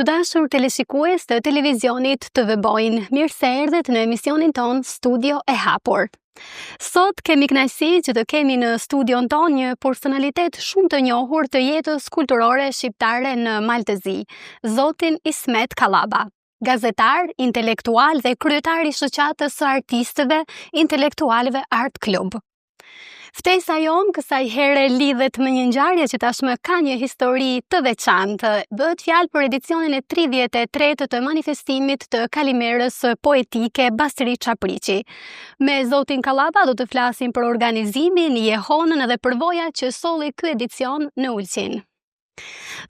Të dashur teleshikues të televizionit TV Boin, mirë se erdhët në emisionin ton Studio e Hapur. Sot kemi kënaqësi që të kemi në studion ton një personalitet shumë të njohur të jetës kulturore shqiptare në Maltëzi, zotin Ismet Kallaba. Gazetar, intelektual dhe kryetari i shoqatës së artistëve intelektualëve Art Club. Ftesa jon kësaj here lidhet me një ngjarje që tashmë ka një histori të veçantë. Bëhet fjalë për edicionin e 33 të manifestimit të Kalimerës poetike Basri Çapriçi. Me zotin Kallaba do të flasim për organizimin, jehonën dhe përvojat që solli ky edicion në Ulqin.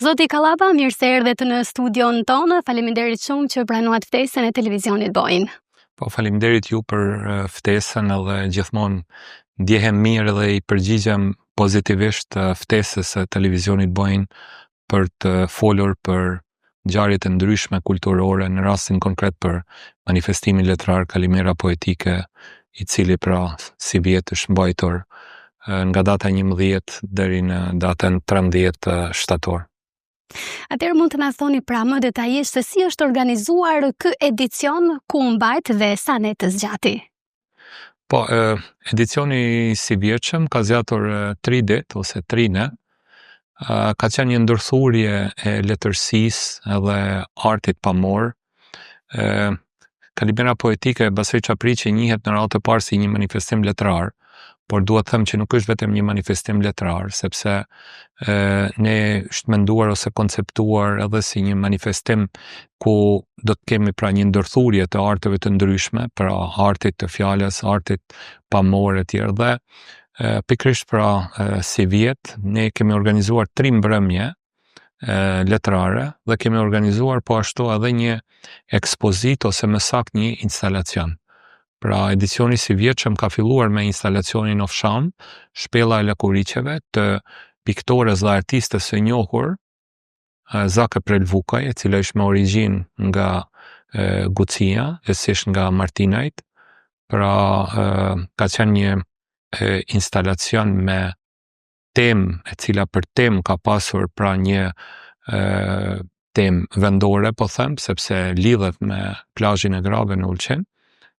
Zoti Kallaba, mirë se erdhët në studion tonë. Faleminderit shumë që pranuat ftesën e televizionit Boin. Po, faleminderit ju për ftesën edhe gjithmonë ndjehem mirë dhe i përgjigjem pozitivisht ftesës së televizionit Boin për të folur për ngjarje të ndryshme kulturore, në rastin konkret për manifestimin letrar Kalimera poetike, i cili pra si vjet është mbajtur nga data 11 deri në datën 13 shtator. Atëherë mund të na thoni pra më detajisht se si është organizuar ky edicion, ku mbajt dhe sa ne të zgjati? Po, edicioni si vjetshëm ka zgjatur 3 ditë ose 3 ne. Ka qenë një ndërthurje e letërsisë edhe artit pamor. Kalimera poetike Basri Çapriçi njihet në radhë të parë si një manifestim letrar, por duhet them që nuk është vetëm një manifestim letrar, sepse ne është menduar ose konceptuar edhe si një manifestim ku do të kemi pra një ndërthurje të arteve të ndryshme, pra artit të fjalës, artit pamor e tjerë, dhe pikërisht pra si vjet ne kemi organizuar 3 mbrëmje letrare dhe kemi organizuar po ashtu edhe një ekspozit ose më saktë një instalacion. Pra edicioni si vjetshëm ka filluar me instalacionin Ofsham, shpella e lakuriqeve të piktores dhe artistes së njohur Zake Prelvukaj, e cila është me origjinë nga Gucia, gjithsesi nga Martinajt. Pra ka qenë një instalacion me temë, e cila për temë ka pasur pra një temë vendore, po them, sepse lidhet me plazhin e Grave në Ulqin,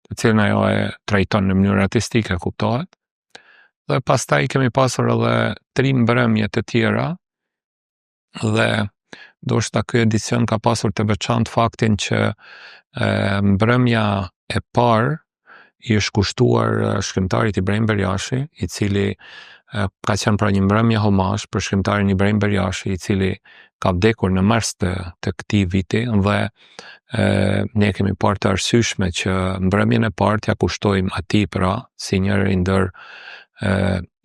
të cilën ajo e trajton në mënyrë artistike, kuptohet. Dhe pastaj kemi pasur edhe 3 mbrëmje të tjera, dhe ndoshta ky edicion ka pasur të veçantë faktin që mbrëmja e parë i është kushtuar shkrimtarit Ibrahim Berjashi, i cili ka qenë pra një mbrëmje homazh për shkrimtarin Ibrahim Berjashi, i cili ka vdekur në mars të këtij viti, dhe ne kemi parë të arsyeshme që mbrëmjen e parë ja kushtojmë atij pra si njëri ndër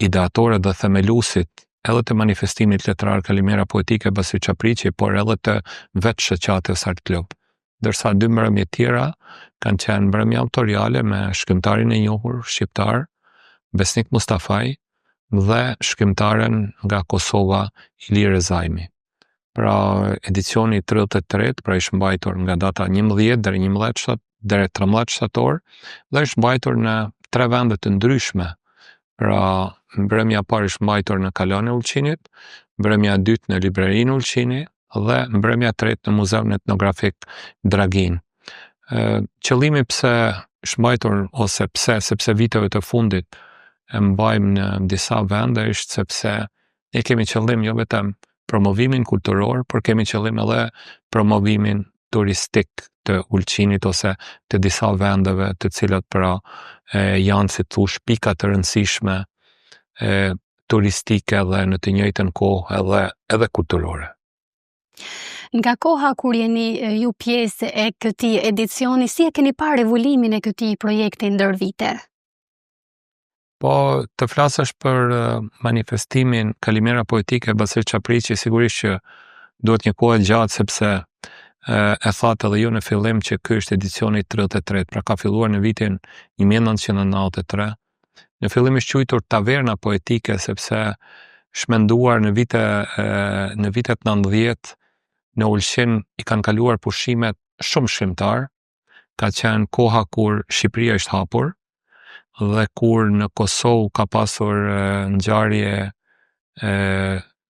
ideatorët dhe themeluesit edhe të manifestimit letrar Kalimera poetike Basri Çapriçi, por edhe të vetë shoqatës Art Club. Ndërsa 2 mbrëmje tjera kanë qenë mbrëmje autoriale me shkrimtarin e njohur shqiptar Besnik Mustafaj dhe shkrimtaren nga Kosova Ilir Zajmi. Pra edicioni 33, pra është mbajtur nga data 11 deri 13 shtator, dhe është mbajtur në 3 vende të ndryshme. Pra mbrëmja parë është mbajtur në Kalan e Ulqinit, mbrëmja e dytë në Librerinë Ulqini dhe mbrëmja e tretë në Muzeun Etnografik Dragin. Qëllimi pse është mbajtur ose sepse viteve të fundit e mbajmë në disa vende është sepse ne kemi qëllim jo vetëm promovimin kulturor, por kemi qëllim edhe promovimin turistik të Ulqinit ose të disa vendeve të cilat pra janë, si thush, pika të rëndësishme turistike dhe në të njëjtën kohë edhe kulturore. Nga koha kur jeni ju pjesë e këtij edicioni, si e keni parë evoluimin e këtij projekti ndër vite? Po, të flasësh për manifestimin Kalimera poetike Basri Çapriçi, sigurisht që duhet një kohë gjatë, sepse e thatë edhe ju në fillim që ky është edicioni 33, pra ka filluar në vitin 1993. Në fillim është quajtur Taverna poetike, sepse është menduar në vitet 90 në Ulqin i kanë kaluar pushimet shumë shkrimtar, ka qenë koha kur Shqipëria është hapur, dhe kur në Kosovë ka pasur ngjarje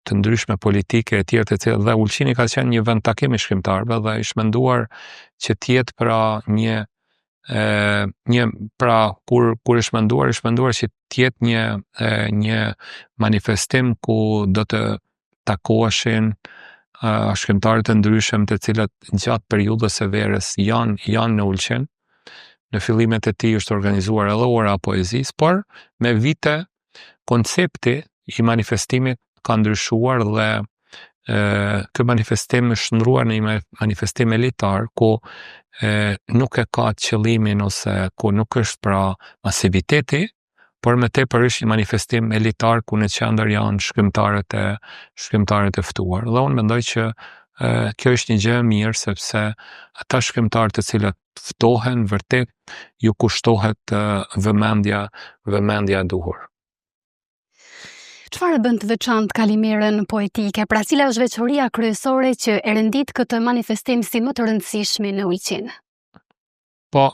të ndryshme politike e tjerë të cilët dhe Ulqini ka qenë një vend takimi shkrimtarëve dhe ishte menduar që të jetë pra kur është menduar që të jetë një manifestim ku do të takoheshin shkrimtarë të ndryshëm të cilët gjatë periudhës së verës janë në Ulqin. Në fillimet e tij është organizuar edhe ora poezisë, por me vite koncepti i manifestimit ka ndryshuar dhe ky manifestim është ndruar në një manifestim elitar ku nuk e ka qëllimin ose ku nuk është pra masiviteti, por me tepër është një manifestim elitar ku në qendër janë shkrimtarët e ftuar. Dhe unë mendoj që kjo është një gjë e mirë sepse ata shkrimtarë të cilët ftohen vërtet ju kushtohet vëmendja e duhur. Çfarë bën të veçantë Kalimerën poetike? Pra cila është veçoria kryesore që e rendit këtë manifestim si më të rëndësishëm në Ulqin? Po,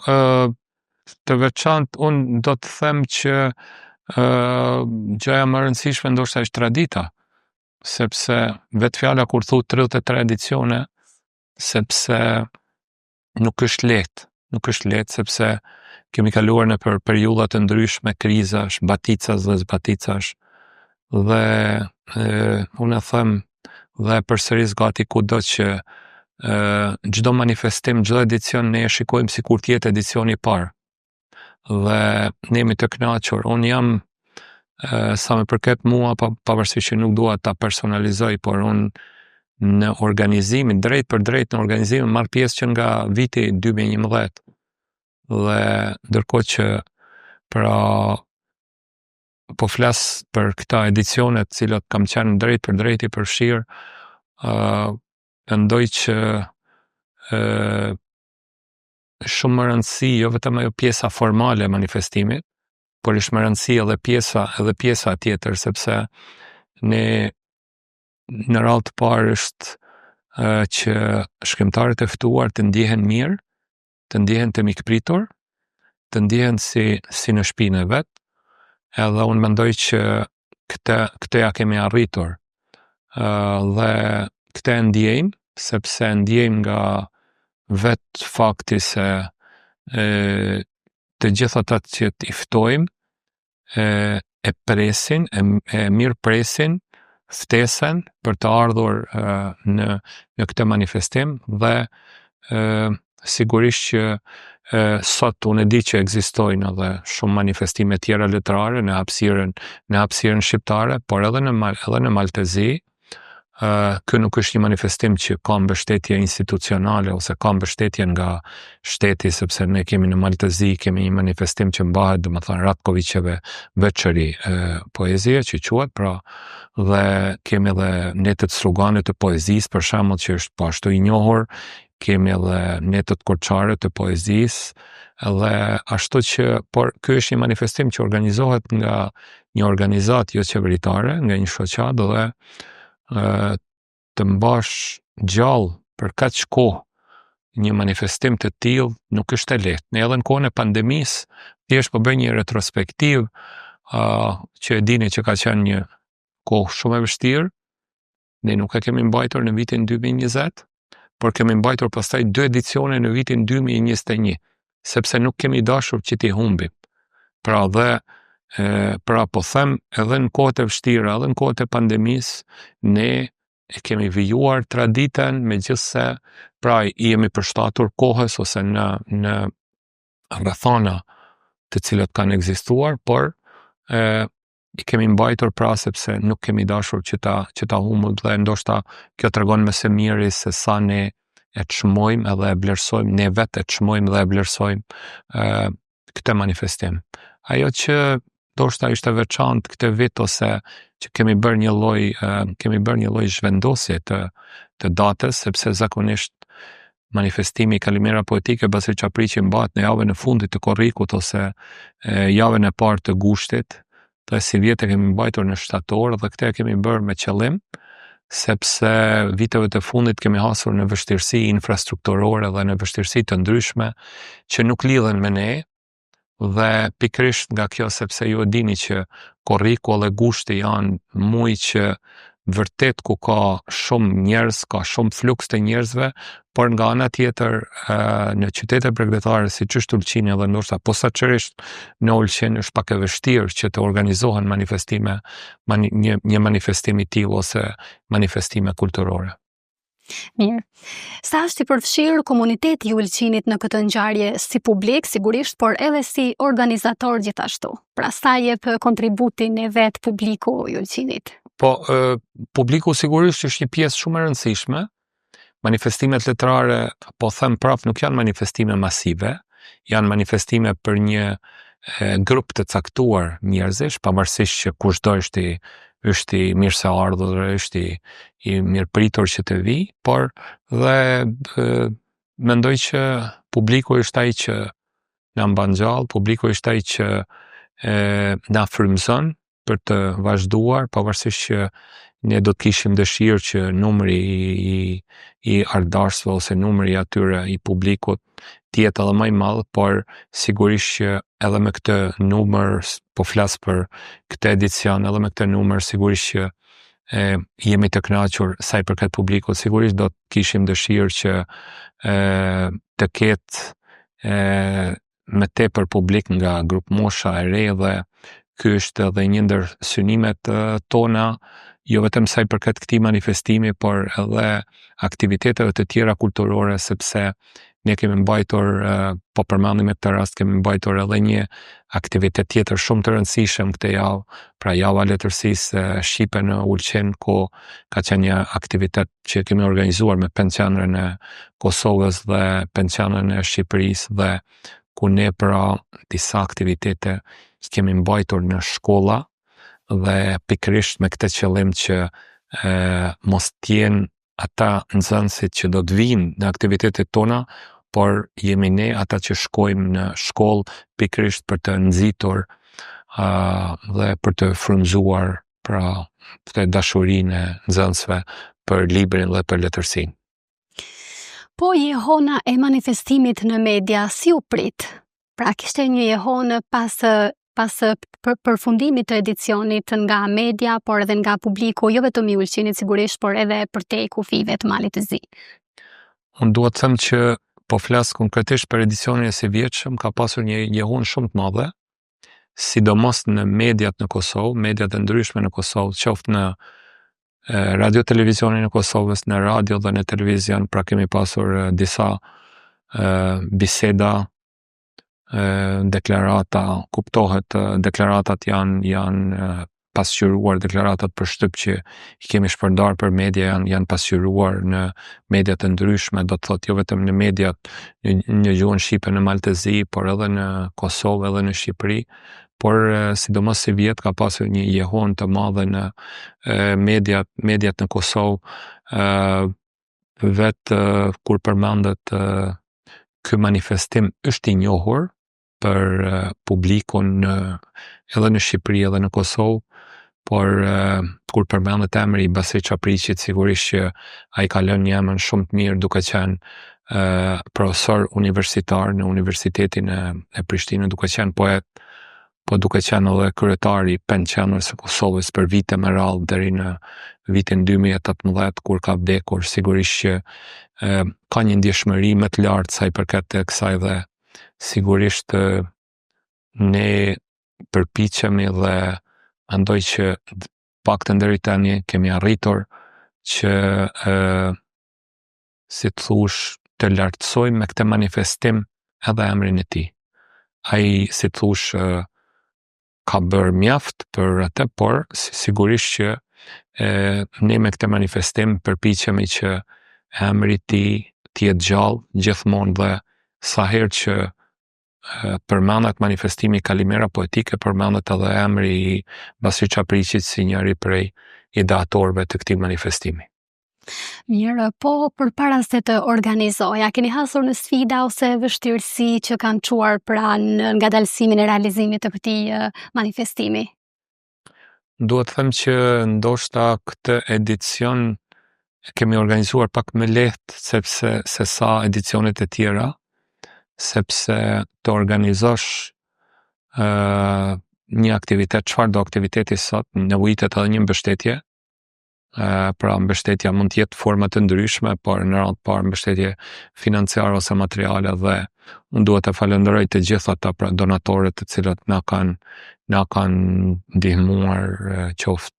të veçantë unë do të them që gjëja më e rëndësishme ndoshta është tradita, sepse vetë fjala kur thu 33 edicione, sepse nuk është lehtë sepse kemi kaluar në për periudha të ndryshme, krizash, baticash dhe zbaticash, dhe unë e them dhe përsëris gati kudo që çdo manifestim, çdo edicion ne e shikojmë sikur të jetë edicioni i parë. Dhe ne jemi të kënaqur. Unë jam sa më përket mua, pavarësisht që nuk dua ta personalizoj, por unë në organizimin, drejt për drejt në organizimin, marr pjesë që nga viti 2011. Dhe ndërkohë që pra po flas për këta edicione të cilat kam qenë drejt për drejt i përfshirë, mendoj që shumë më rëndësi, jo vetëm ajo pjesa formale e manifestimit, por është më rëndësi edhe pjesa tjetër, sepse ne në radhë të parë është që shkrimtarët e ftuar të ndihen mirë, të ndihen të mikpritur, të ndihen si në shtëpinë e vet, edhe unë mendoj që këtë ja kemi arritur. Dhe këtë e ndjejmë, sepse ndjejmë nga vetë fakti se të gjithë ata që t'i ftojmë e presin, e mirë presin ftesën për të ardhur në këtë manifestim dhe sigurisht që sot unë e di që ekzistojnë edhe shumë manifestime tjera letrare në hapësirën shqiptare, por edhe në Maltezi. Ky nuk është një manifestim që ka mbështetje institucionale ose ka mbështetje nga shteti, sepse ne kemi në Maltezi kemi një manifestim që mbahet, domethënë Ratkovićeve veçori poezie që quhet, pra, dhe kemi edhe netët sluganit të poezisë, për shembull, që është po ashtu i njohur, kemi edhe netët korçare të poezisë, edhe ashtu që, por ky është një manifestim që organizohet nga një organizatë jo qeveritare, nga një shoqat, dhe të mbash gjallë për kaq kohë një manifestim të tillë nuk është e lehtë. Ne edhe në kohën e pandemisë, thjesht po bëj një retrospektiv që e dini që ka qenë një kohë shumë e vështirë. Ne nuk e kemi mbajtur në vitin 2020, por kemi mbajtur pastaj 2 edicione në vitin 2021, sepse nuk kemi dashur që t'i humbim. Pra po them, edhe në kohët e vështira, edhe në kohët e pandemisë, ne e kemi vijuar traditën, megjithse pra i jemi përshtatur kohës ose në rrethana të cilat kanë ekzistuar, por i kemi mbajtur pra sepse nuk kemi dashur që ta humbim, dhe ndoshta kjo tregon më së miri se sa ne e çmojmë edhe e vlerësojmë, ne vetë e çmojmë dhe e vlerësojmë këtë manifestim. Ajo që ndoshta ishte veçantë këtë vit, ose që kemi bërë një lloj zhvendosje të datës, sepse zakonisht manifestimi Kalimera poetike Basri Qapriqi mbahet në javën e fundit të korrikut ose javën e parë të gushtit, dhe si vjetë e kemi mbajtur në shtator, dhe këtë e kemi bërë me qëllim, sepse viteve të fundit kemi hasur në vështirësi infrastrukturore dhe në vështirësi të ndryshme që nuk lidhen me ne, dhe pikrisht nga kjo, sepse ju e dini që korriku dhe gushti janë muaj që vërtet ku ka shumë njerëz, ka shumë fluks të njerëzve, por nga ana tjetër në qytete bregdetare siç është Ulqini edhe ndoshta posaçërisht në Ulqin është pak e vështirë që të organizohen manifestime, një manifestim i tillë ose manifestime kulturore. Mirë. Sa është i përfshirë komuniteti i Ulqinit në këtë ngjarje si publik, sigurisht, por edhe si organizator gjithashtu. Pra sa jep kontributin e vet publiku i Ulqinit? Po, publiku sigurisht është një pjesë shumë e rëndësishme. Manifestimet letrare, po them prap, nuk janë manifestime masive, janë manifestime për një grup të caktuar njerëzish, pavarësisht që kushdo është i mirë se ardhur, është i mirë pritur që të vi, por dhe mendoj që publiku është ai që na mban gjallë, publiku është ai që na frymëzon për të vazhduar, pavarësisht që ne do të kishim dëshirë që numri i ardharsve ose numri i atyre i publikut të jetë edhe më i madh, por sigurisht që edhe me këtë numër, po flas për këtë edicion, edhe me këtë numër sigurisht që jemi të kënaqur sa i përket publikut, sigurisht do të kishim dëshirë që të ketë me tepër publik nga grup mosha e re, dhe ky është edhe një ndër synimet tona, jo vetëm sa i përket këtij manifestimi, por edhe aktiviteteve të tjera kulturore, sepse ne kemi mbajtur, po përmendim me këtë rast, kemi mbajtur edhe një aktivitet tjetër shumë të rëndësishëm këtë javë, pra java e letërsisë shqipe në Ulqin, ku ka qenë një aktivitet që kemi organizuar me penqendrën e Kosovës dhe penqendrën e Shqipërisë, dhe ku ne pra disa aktivitete kemi mbajtur në shkolla, dhe pikërisht me këtë qëllim që mos t'jenë ata nxënësit që do të vinë në aktivitetet tona, por jemi ne ata që shkojmë në shkollë pikërisht për të nxitur dhe për të frymëzuar pra këtë dashurinë e nxënësve për librin dhe për letërsinë. Po jehona e manifestimit në media si u prit? Pra kishte një jehonë pas përfundimit të edicionit nga media, por edhe nga publiku, jo vetëm i Ulqinit sigurisht, por edhe përtej kufive të Malit të Zi. Unë duhet të them që po flas konkretisht për edicionin e së vjetshëm, ka pasur një jehonë shumë të madhe, sidomos në mediat në Kosovë, mediat e ndryshme në Kosovë, qoftë në radio televizionin e Kosovës, në radio dhe në televizion, pra kemi pasur disa biseda, deklarata, kuptohet, deklaratat janë pasqyruar, deklaratat për shtyp që i kemi shpërndar për media janë pasqyruar në mediat e ndryshme, do të thotë jo vetëm në mediat në gjuhën shqipe në Malë të Zi, por edhe në Kosovë edhe në Shqipëri, por sidomos si vjet ka pasur një jehonë të madhe në mediat në Kosovë, vetë kur përmendet ky manifestim është i njohur për publikun edhe në Shqipëri edhe në Kosovë, por kur përmendet emri i Basri Qapriqit, sigurisht që ai ka lënë një emër shumë të mirë, duke qenë profesor universitar në Universitetin e Prishtinës, duke qenë poet, po duke qenë edhe kryetari i penqendrës së Kosovës për vite me radhë deri në vitin 2018 kur ka vdekur, sigurisht që ka një ndjeshmëri më të lartë sa i përket të kësaj, dhe sigurisht ne përpiqemi dhe mendoj që paktën deri tani kemi arritur që si të thush të lartësojmë me këtë manifestim edhe emrin e tij. Ai si të thush ka bërë mjaft për atë, por sigurisht që ne me këtë manifestim përpiqemi që emri i tij të jetë gjallë gjithmonë, dhe sa herë që përmendet manifestimi Kalimera Poetike, përmendet edhe emri i Basri Qapriqit si njëri prej ideatorëve të këtij manifestimi. Mirë, po përpara se të organizoja, keni hasur në sfida ose vështirësi që kanë çuar pranë ngadalësimin e realizimit të këtij manifestimi? Duhet të them që ndoshta këtë edicion kemi organizuar pak më lehtë se sa edicionet e tjera, sepse të organizosh një aktivitet, çfarëdo aktiviteti sot, nevojitet edhe një mbështetje, pra mbështetja mund të jetë forma të ndryshme, por në radhë parë mbështetje financiare ose materiale, dhe unë duhet të falenderoj të gjithë ata pra donatorët të cilët na kanë ndihmuar, qoftë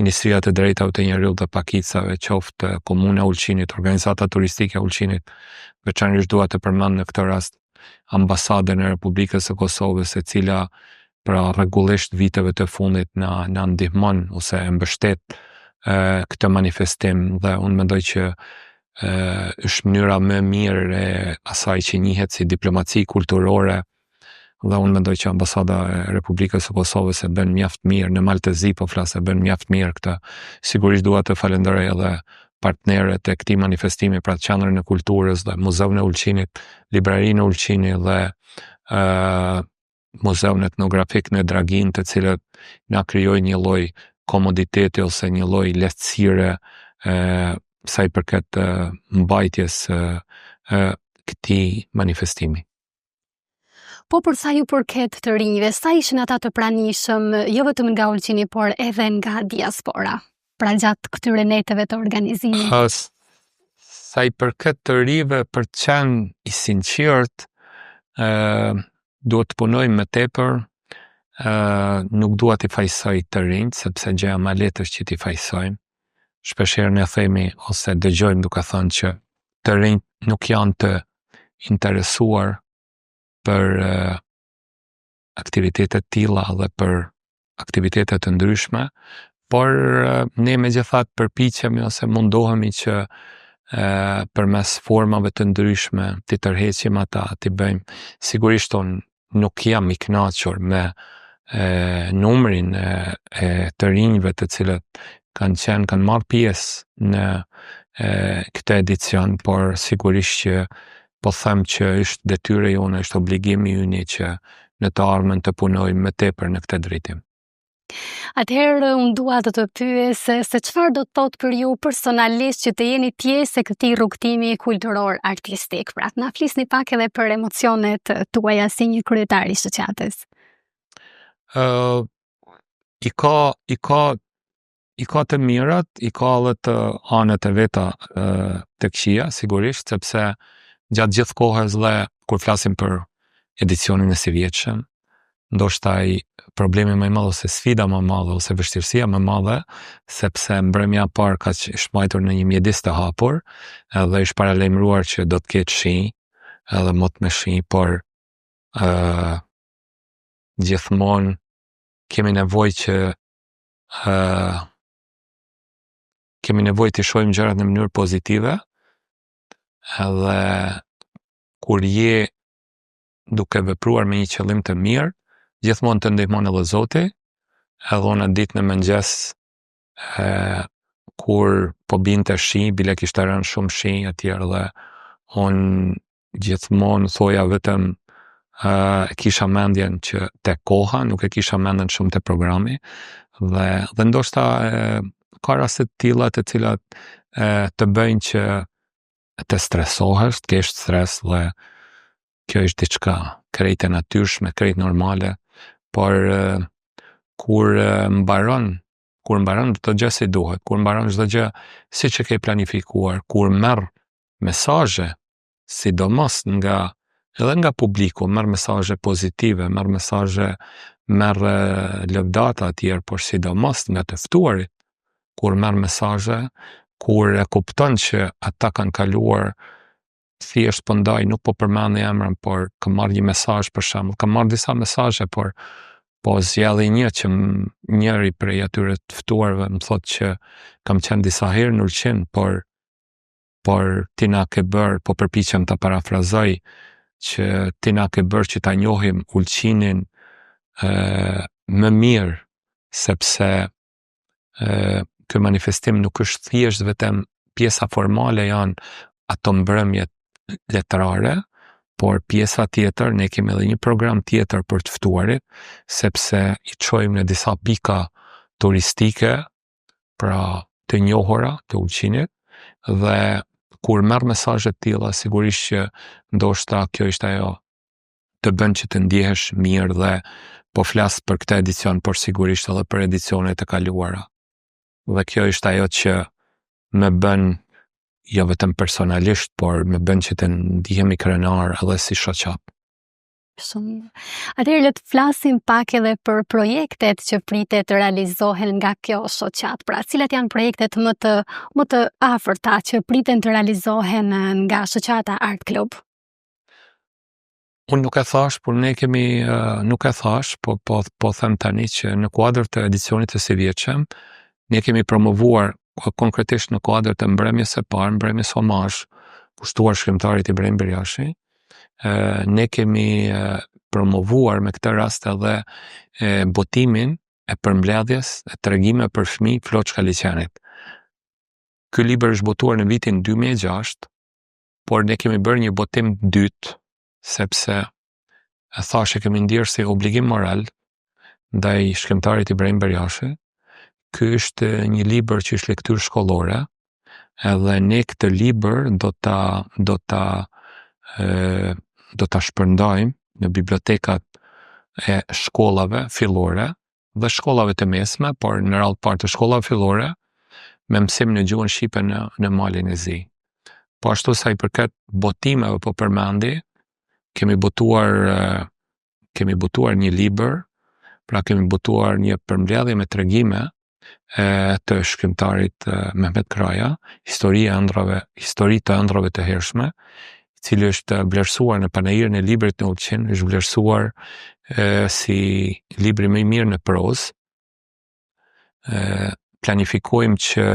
Ministria të Drejtave të Njerëzit dhe Pakicave, qoftë Komuna e Ulqinit, Organizata Turistike e Ulqinit, veçanërisht dua të përmend në këtë rast Ambasadën e Republikës së Kosovës, e cila pra rregullisht viteve të fundit na ndihmon ose e mbështet këtë manifestim, dhe unë mendoj që është mënyra më e mirë e asaj që njihet si diplomaci kulturore, dhe unë mendoj që Ambasada e Republikës së Kosovës e bën mjaft mirë, në maltezi po flas, e bën mjaft mirë këtë. Sigurisht dua të falenderoj edhe partnerët e këtij manifestimi, pra Qendrën e Kulturës dhe Muzeun e Ulqinit, Librarinë e Ulqinit dhe Muzeun Etnografik në Dragin, të cilët na krijojnë një lloj komoditeti ose një lloj lehtësire sa i përket mbajtjes këtij manifestimi. Po për sa ju përket të rinjve, sa ishin ata të pranishëm, jo vetëm nga Ulqini, por edhe nga diaspora, pra gjatë këtyre neteve të organizimit? Sa i përket të rive, për të qenë i sinqert, duhet të punojmë më tepër. Nuk dua t'i fajsoj të rinjt, sepse gjëja më lehtë është që t'i fajsojmë. Shpeshherë ne themi ose dëgjojmë duke thënë që të rinjt nuk janë të interesuar për aktivitete të tilla dhe për aktivitete të ndryshme, por ne megjithatë përpiqemi ose mundohemi që përmes formave të ndryshme t'i tërheqim ata, t'i bëjmë. Sigurisht unë nuk jam i kënaqur me numrin e të rinjve të cilët kanë marrë pjesë në këtë edicion, por sigurisht që po them që është detyra jonë, është obligimi ynë që në të ardhmen të punojmë më tepër në këtë drejtim. Atëherë unë dua të pyes se çfarë do të thotë për ju personalisht që të jeni pjesë e këtij rrugtimi kulturor artistik. Pra, na flisni pak edhe për emocionet tuaja si një kryetar i shoqatës. I ka të mirat, i ka edhe të anët e veta të këqija, sigurisht, sepse gjatë gjithë kohës dhe kur flasim për edicionin e së vjetshëm, ndoshta ai problemi më i madh ose sfida më e madhe ose vështirësia më e madhe, sepse mbrëmja e parë ka shmajtur në një mjedis të hapur, edhe është paralajmëruar që do të ketë shi, edhe mot me shi, por gjithmonë kemi nevojë të shohim gjërat në mënyrë pozitive, edhe kur je duke vepruar me një qëllim të mirë, gjithmonë të ndihmon edhe Zoti, edhe unë ditë në mëngjes kur po binte shi, bile kishte rënë shumë shi atjerë, dhe unë gjithmonë thoja vetëm kisha mendjen që te koha, nuk e kisha mendjen shumë te programi, dhe ndoshta ka raste të tilla të cilat të bëjnë që të stresohesh, të kesh stres, dhe kjo është diçka krejt e natyrshme, krejt normale, por kur mbaron çdo gjë si duhet, kur mbaron çdo gjë siç e ke planifikuar, kur merr mesazhe, sidomos edhe nga publiku, merr mesazhe pozitive, merr lëvdata të tjerë, por sidomos nga të ftuarit, kur merr mesazhe, kur e kupton që ata kanë kaluar, thjesht po ndaj, nuk po përmend emrin, por kam marrë një mesazh për shembull, kam marrë disa mesazhe, por po zgjalli një që njëri prej atyre të ftuarve më thotë që kam qenë disa herë në Ulqin, por ti na ke bërë, po përpiqem ta parafrazoj, që ti na ke bërë që ta njohim Ulqinin më mirë, sepse ky manifestim nuk është thjesht vetëm pjesa formale, janë ato mbrëmjet letrare, por pjesa tjetër, ne kemi edhe një program tjetër për të ftuarit, sepse i çojmë në disa pika turistike, pra të njohura të Ulqinit, dhe kur merr mesazhe të tilla, sigurisht që ndoshta kjo është ajo të bën që të ndjehesh mirë, dhe po flas për këtë edicion, por sigurisht edhe për edicionet e kaluara. Dhe kjo është ajo që më bën, jo vetëm personalisht, por më bën që të ndihemi krenar edhe si shoqat. Shumë. Atëherë le të flasim pak edhe për projektet që pritet të realizohen nga kjo shoqat. Pra, cilat janë projektet më të afërta që priten të realizohen nga shoqata Art Club? Unë nuk e thash, por ne kemi, nuk e thash, po them tani që në kuadër të edicionit të sivjetshëm, ne kemi promovuar konkretisht në kuadër të mbrëmjes së parë, mbrëmjes omazh, kushtuar shkrimtarit Ibrahim Berjashi, ne kemi promovuar me këtë rast edhe botimin e përmbledhjes e tregime për fëmijë Floçka Liçenit. Ky libër është botuar në vitin 2006, por ne kemi bërë një botim dytë, sepse e thashë kemi ndjerë si obligim moral ndaj shkrimtarit Ibrahim Berjashi. Ky është një libër që është lektyrë shkollore, edhe ne këtë libër do ta shpërndajmë në bibliotekat e shkollave fillore dhe shkollave të mesme, por në radhë parë të shkollave fillore me mësim në gjuhën shqipe në Malin e Zi. Po ashtu sa i përket botimeve po përmendi, kemi botuar një libër, pra kemi botuar një përmbledhje me tregime të shkrimtarit Mehmet Kraja, histori të ëndrave të hershme, i cili është vlerësuar në panajirën e librit në Ulqin, është vlerësuar si libri më i mirë në prozë. Planifikojmë që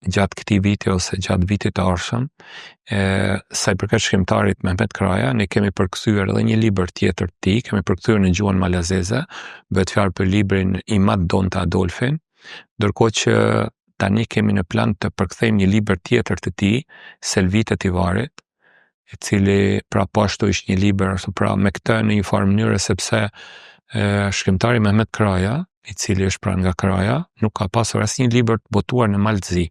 gjatë këtij viti ose gjatë vitit të ardhshëm, sa i përket shkrimtarit Mehmet Kraja, ne kemi përkthyer edhe një libër tjetër të tij, kemi përkthyer në gjuhën malazeze, bëhet fjalë për librin Imad Donta Adolfin, ndërkohë që tani kemi në plan të përkthejmë një libër tjetër të tij, Selvitet i Varit, i cili pra po ashtu është një libër, pra me këtë në një farë mënyrë, sepse shkrimtari Mehmet Kraja, i cili është pra nga Kraja, nuk ka pasur asnjë libër të botuar në Malzi.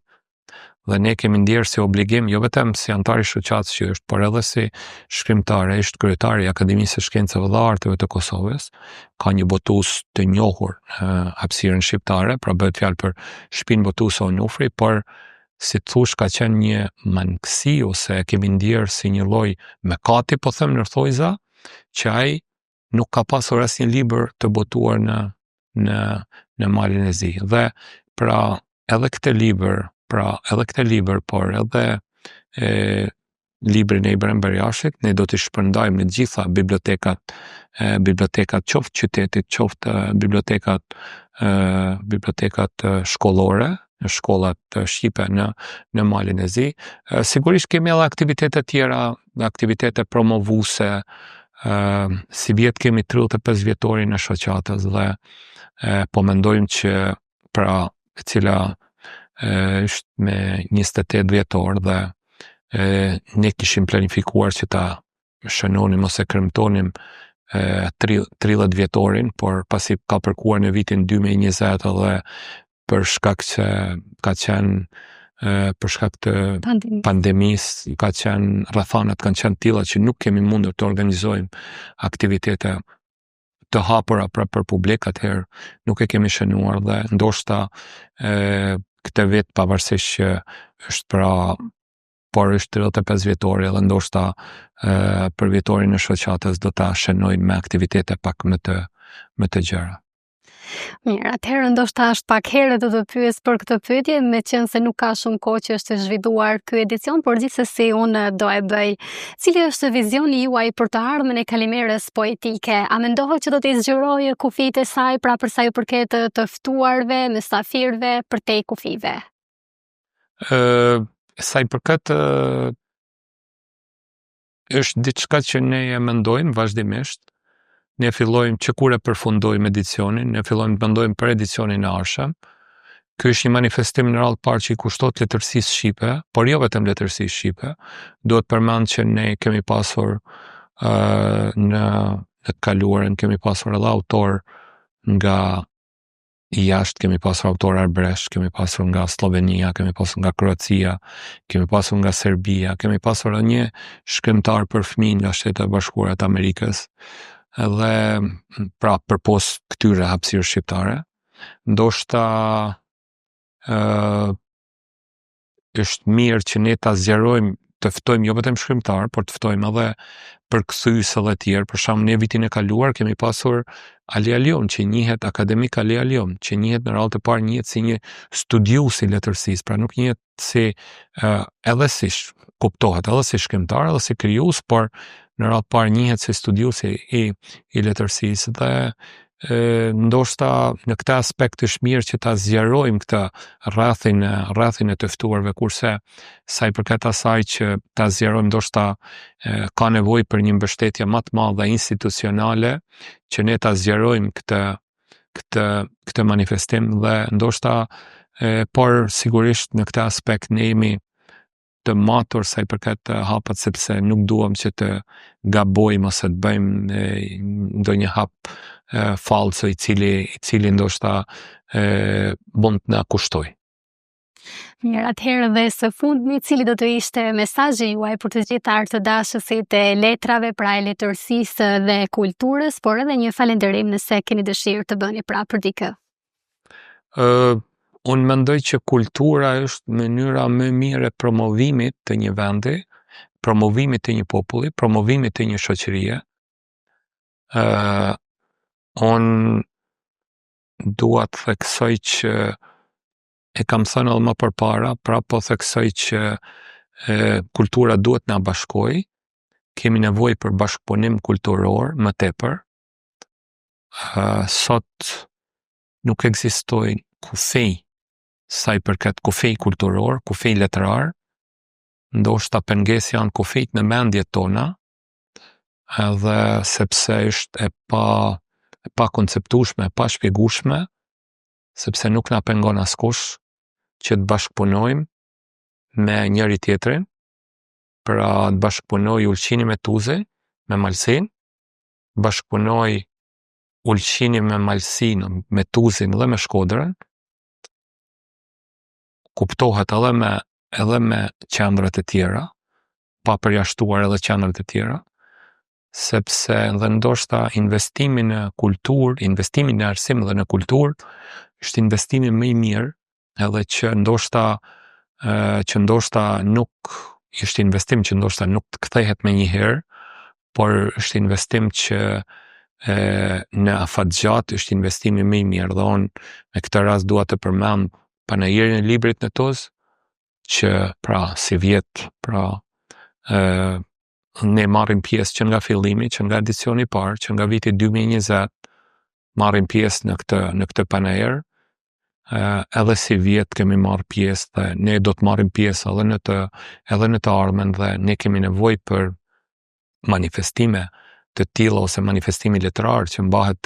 Dhe ne kemi ndjerë si obligim, jo vetëm si antar i shoqatës që është, por edhe si shkrimtare, është kryetari i Akademisë së Shkencave dhe Arteve të Kosovës, ka një botues të njohur në hapësirën shqiptare, pra bëhet fjalë për Shtëpinë Botues Onufri, por si të thush ka qenë një mangësi ose kemi ndjerë si një lloj mëkati, po them në thojza, që ai nuk ka pasur asnjë libër të botuar në Malin e Zi. Dhe pra edhe këtë libër, por edhe librin e Ibrahim Berjashit, ne do t'i shpërndajmë në gjitha bibliotekat qoftë qytetit, qoftë bibliotekat shkollore, në shkollat shqipe në Malin e Zi. Sigurisht kemi edhe aktivitete tjera, aktivitete promovuese, si vjet kemi 35 vjetorin e shoqatës dhe po mendojmë që pra e cila është me 28 vjetor dhe ne kishim planifikuar që ta shënonim ose kremtonim 30 vjetorin, por pasi ka përkuar në vitin 2020 dhe për shkak që ka qenë për shkak të pandemisë, ka qenë rrethanat kanë qenë tilla që nuk kemi mundur të organizojmë aktivitete të hapura pra për publik, atëherë nuk e kemi shënuar dhe ndoshta këtë vit pavarësisht që është pra por është 35 vjetori dhe ndoshta për vjetorin e shoqatës do ta shënojmë me aktivitete pak më të gjera. Mirë, atëherë ndoshta është pak herë do të pyes për këtë pyetje, meqense se nuk ka shumë kohë që është zhvilluar ky edicion, por gjithsesi unë do e bëj. Cili është vizioni juaj për të ardhmen e Kalimerës poetike? A mendohet që do të zgjerojë kufijtë e saj pra për sa i përket të ftuarve, mysafirëve, përtej kufive? Sa i përket është diçka që ne e mendojmë vazhdimisht. Ne fillojmë që kur e përfundojmë edicionin, ne fillojmë të mendojmë për edicionin e ardhshëm. Ky është një manifestim në radhë parë që i kushtohet letërsisë shqipe, por jo vetëm letërsisë shqipe. Duhet përmend që ne kemi pasur në të kaluarën kemi pasur edhe autor nga jashtë, kemi pasur autor arbëresh, kemi pasur nga Slovenia, kemi pasur nga Kroacia, kemi pasur nga Serbia, kemi pasur edhe një shkrimtar për fëmijë nga Shtetet e Bashkuara të Amerikës. Edhe pra përpos këtyre hapësirë shqiptare, ndoshta është mirë që ne ta zgjerojmë, të ftojmë jo vetëm shkrimtar, por të ftojmë edhe përkthyesë dhe tjerë. Për shembull, ne vitin e kaluar kemi pasur Ali Alion, që njihet akademik Ali Alion, që njihet në radhë të parë njihet si një studius i letërsisë, pra nuk njihet si edhe si kuptohet edhe si shkrimtar, edhe si krijues, por në radhë të parë njihet si studius i letërsisë dhe ndoshta në këtë aspekt është mirë që ta zgjerojmë këtë rrethin e të ftuarve, kurse sa i përket asaj që ta zgjerojmë ndoshta ka nevojë për një mbështetje më të madhe institucionale që ne ta zgjerojmë këtë manifestim dhe ndoshta por sigurisht në këtë aspekt ne jemi të matur sa i përket hapat, sepse nuk duam që të gabojmë ose të bëjmë ndonjë hap falso i cili ndoshta mund të na kushtoj. Mirë, atëherë dhe së fundmi, cili do të ishte mesazhi juaj për të gjithë të dashësit e letrave, pra e letërsisë dhe kulturës, por edhe një falënderim nëse keni dëshirë të bëni pra për dikë? Unë mendoj që kultura është mënyra më mirë e promovimit të një vendi, promovimit të një populli, promovimit të një shoqërie. Unë dua të theksoj që e kam thënë edhe më përpara, pra po theksoj që kultura duhet na bashkojë, kemi nevojë për bashkëpunim kulturor më tepër. Sot nuk ekzistojnë kufij sa i përket kufij kulturor, kufij letrar, ndoshta pengesë janë kufijt në mendjet tona, edhe sepse është e pa konceptueshme, e pa shpjegueshme, sepse nuk na pengon askush që të bashkëpunojmë me njëri tjetrin, pra të bashkëpunoj Ulqini me Tuzë, me Malsin, bashkëpunoj Ulqini me Malsin, me Tuzin dhe me Shkodrën, kuptohet edhe me qendrat e tjera, pa përjashtuar edhe qendrat e tjera, sepse dhe ndoshta investimi në kulturë, investimi në arsim dhe në kulturë është investimi më i mirë, edhe që ndoshta nuk është investim që ndoshta nuk të kthehet me një herë, por është investim që në afatgjatë është investimi më i mirë. Dhe unë me këtë rast dua të përmend panajirin e librit në Tuzë, që pra si vjet, pra ne marrim pjesë që nga fillimi, që nga edicioni i parë, që nga viti 2020 marrim pjesë në këtë panajir, edhe si vjet kemi marrë pjesë dhe ne do të marrim pjesë edhe në të ardhmen dhe ne kemi nevojë për manifestime të tilla ose manifestimi letrar që mbahet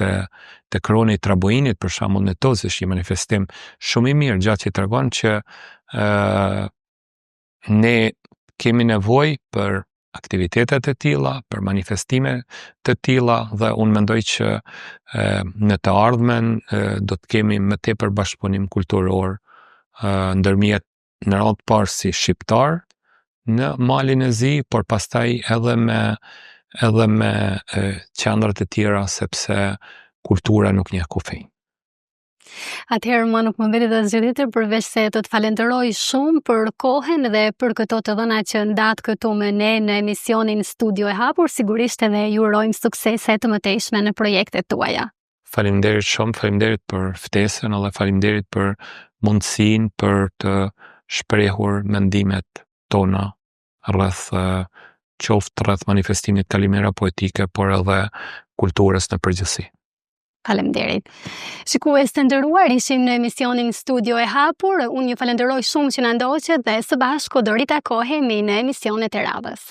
te kroni i Trabuinit, për shembull në Tuzë, është një manifestim shumë i mirë, gjatë që tregon që ne kemi nevojë për aktivitetet e tilla, për manifestime të tilla dhe unë mendoj që në të ardhmen do të kemi më tepër bashkëpunim kulturor ndërmjet në radhë të parë si shqiptar në Malin e Zi, por pastaj edhe me qendrat e tjera, sepse kultura nuk njeh kufi. Atëherë mua nuk më mbeti të zgjidhje tjetër përveç se të të falenderoj shumë për kohën dhe për këto të dhëna që ndat këtu me ne në emisionin Studio e Hapur, sigurisht edhe ju urojmë suksese të mëtejshme në projektet tuaja. Faleminderit shumë, faleminderit për ftesën, edhe faleminderit për mundësinë për të shprehur mendimet tona qoftë rreth manifestimit Kalimera poetike, por edhe kulturës në përgjithësi. Faleminderit. Shikues të nderuar, ishim në emisionin Studio e Hapur. Unë ju falenderoj shumë që na ndoqët dhe së bashku do ritakohemi në emisionet e radhës.